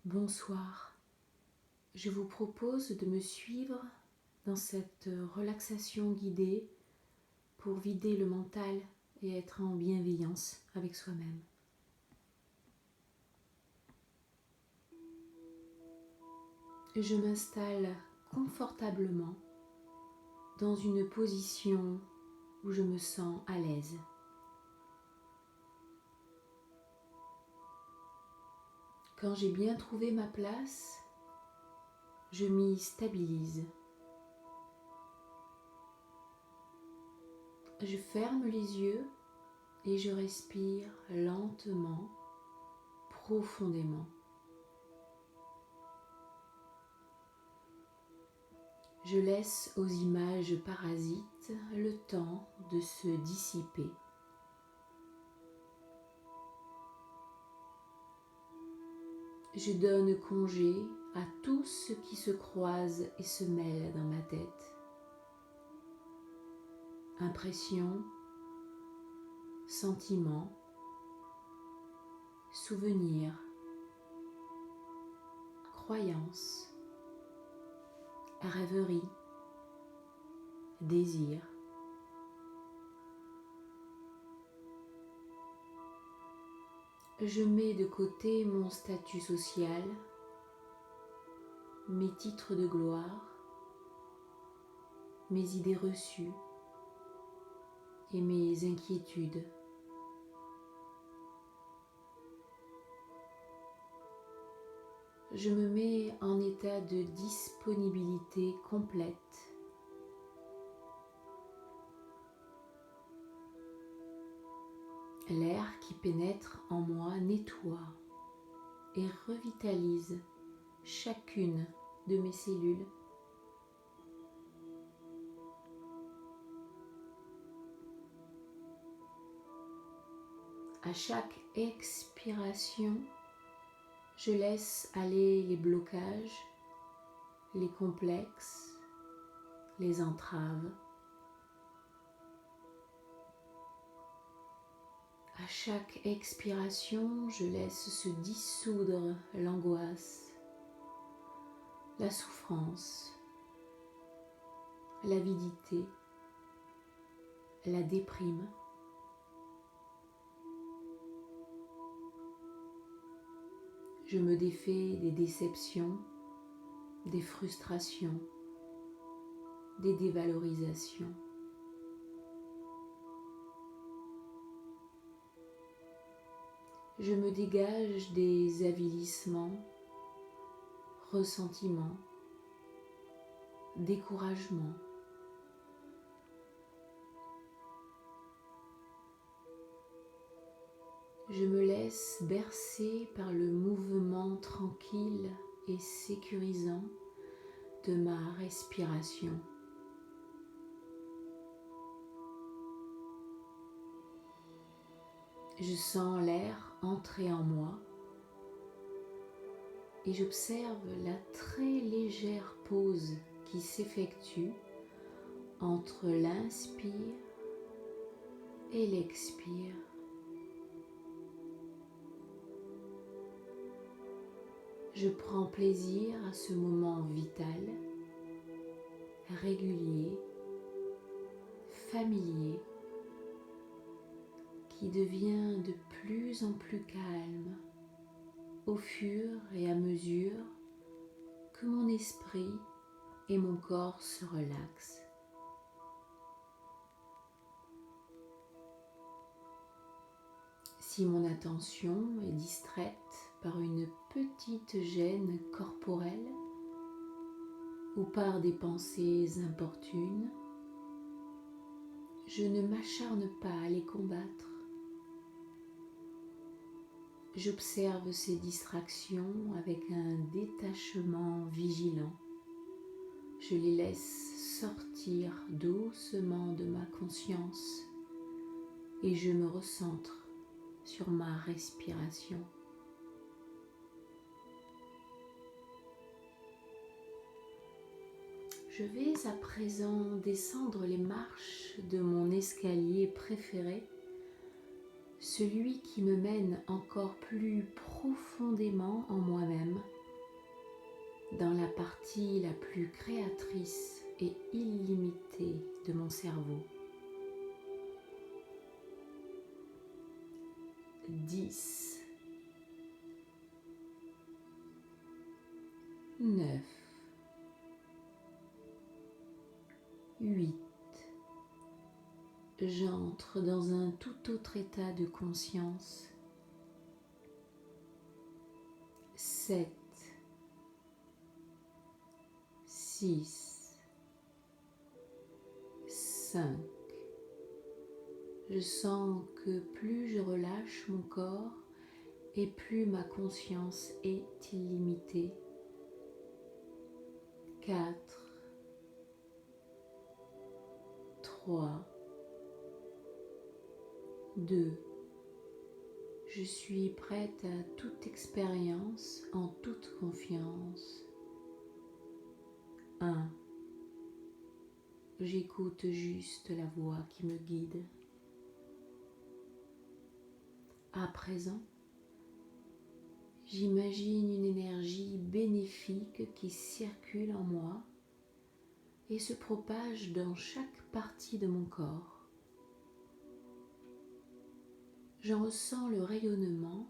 Bonsoir, je vous propose de me suivre dans cette relaxation guidée pour vider le mental et être en bienveillance avec soi-même. Je m'installe confortablement dans une position où je me sens à l'aise. Quand j'ai bien trouvé ma place, je m'y stabilise. Je ferme les yeux et je respire lentement, profondément. Je laisse aux images parasites le temps de se dissiper. Je donne congé à tout ce qui se croise et se mêle dans ma tête. Impressions, sentiments, souvenirs, croyances, rêveries, désirs. Je mets de côté mon statut social, mes titres de gloire, mes idées reçues et mes inquiétudes. Je me mets en état de disponibilité complète. L'air qui pénètre en moi nettoie et revitalise chacune de mes cellules. À chaque expiration, je laisse aller les blocages, les complexes, les entraves. À chaque expiration, je laisse se dissoudre l'angoisse, la souffrance, l'avidité, la déprime. Je me défais des déceptions, des frustrations, des dévalorisations. Je me dégage des avilissements, ressentiments, découragements. Je me laisse bercer par le mouvement tranquille et sécurisant de ma respiration. Je sens l'air entrer en moi et j'observe la très légère pause qui s'effectue entre l'inspire et l'expire. Je prends plaisir à ce moment vital, régulier, familier, qui devient de plus en plus calme au fur et à mesure que mon esprit et mon corps se relaxent. Si mon attention est distraite par une petite gêne corporelle ou par des pensées importunes, je ne m'acharne pas à les combattre. J'observe ces distractions avec un détachement vigilant. Je les laisse sortir doucement de ma conscience et je me recentre sur ma respiration. Je vais à présent descendre les marches de mon escalier préféré, celui qui me mène encore plus profondément en moi-même, dans la partie la plus créatrice et illimitée de mon cerveau. 10, 9, 8. J'entre dans un tout autre état de conscience. 7, 6, 5. Je sens que plus je relâche mon corps et plus ma conscience est illimitée. 4, 3, 2. Je suis prête à toute expérience en toute confiance. 1. J'écoute juste la voix qui me guide. À présent, j'imagine une énergie bénéfique qui circule en moi et se propage dans chaque partie de mon corps. J'en ressens le rayonnement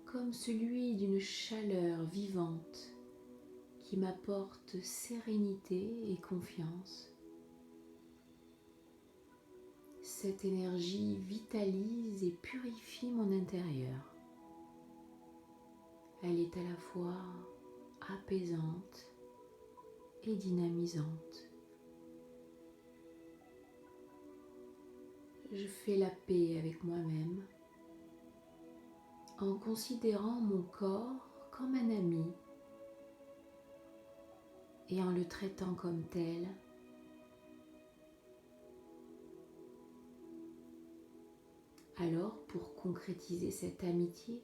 comme celui d'une chaleur vivante qui m'apporte sérénité et confiance. Cette énergie vitalise et purifie mon intérieur. Elle est à la fois apaisante et dynamisante. Je fais la paix avec moi-même en considérant mon corps comme un ami et en le traitant comme tel. Alors, pour concrétiser cette amitié,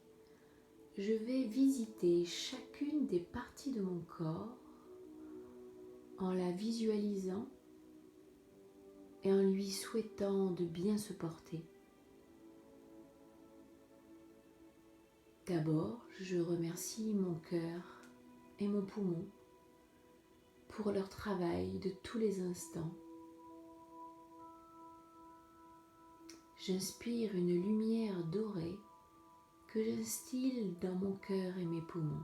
je vais visiter chacune des parties de mon corps en la visualisant et en lui souhaitant de bien se porter. D'abord, je remercie mon cœur et mon poumon pour leur travail de tous les instants. J'inspire une lumière dorée que j'instille dans mon cœur et mes poumons.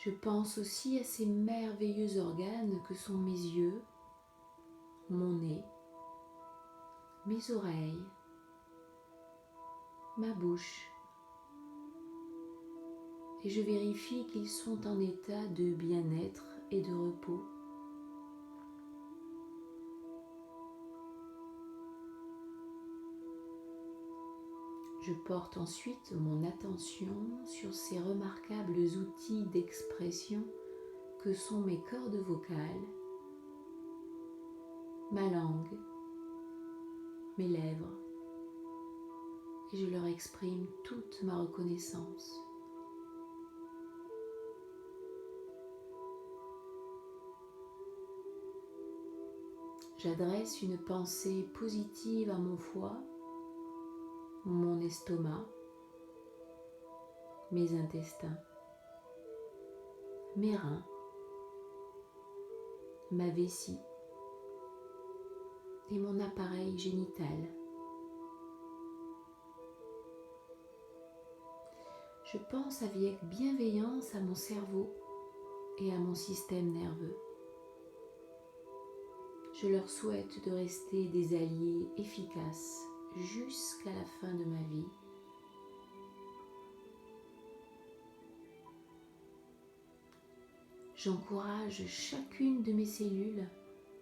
Je pense aussi à ces merveilleux organes que sont mes yeux, mon nez, mes oreilles, ma bouche, et je vérifie qu'ils sont en état de bien-être et de repos. Je porte ensuite mon attention sur ces remarquables outils d'expression que sont mes cordes vocales, ma langue, mes lèvres, et je leur exprime toute ma reconnaissance. J'adresse une pensée positive à mon foie, mon estomac, mes intestins, mes reins, ma vessie et mon appareil génital. Je pense avec bienveillance à mon cerveau et à mon système nerveux. Je leur souhaite de rester des alliés efficaces jusqu'à la fin de ma vie. J'encourage chacune de mes cellules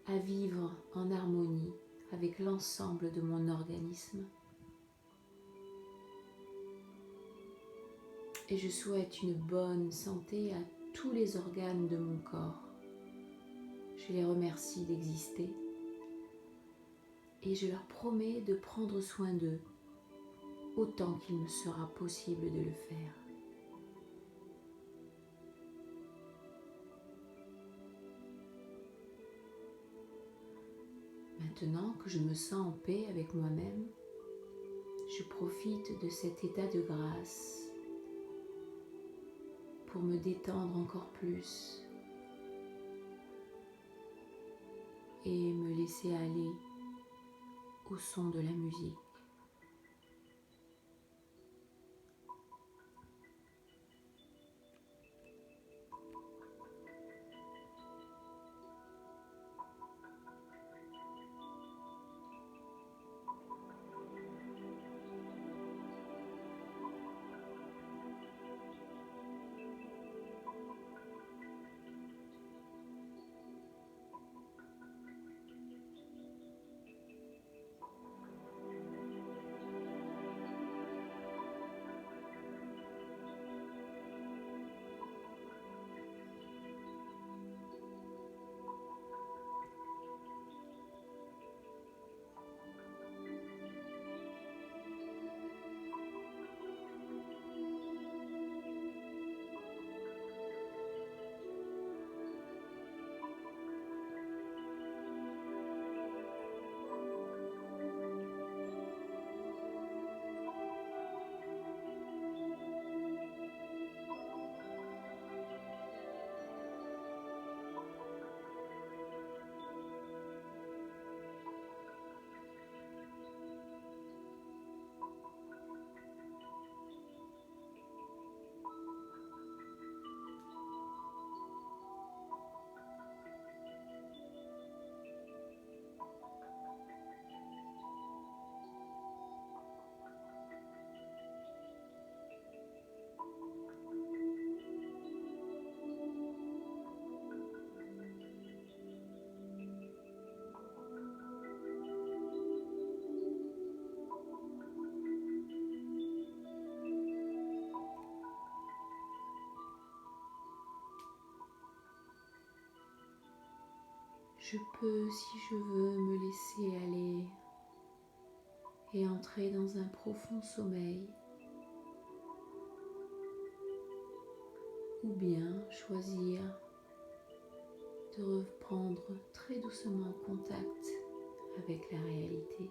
à vivre en harmonie avec l'ensemble de mon organisme. Et je souhaite une bonne santé à tous les organes de mon corps. Je les remercie d'exister et je leur promets de prendre soin d'eux autant qu'il me sera possible de le faire. Maintenant que je me sens en paix avec moi-même, je profite de cet état de grâce pour me détendre encore plus et me laisser aller au son de la musique. Je peux, si je veux, me laisser aller et entrer dans un profond sommeil, ou bien choisir de reprendre très doucement contact avec la réalité.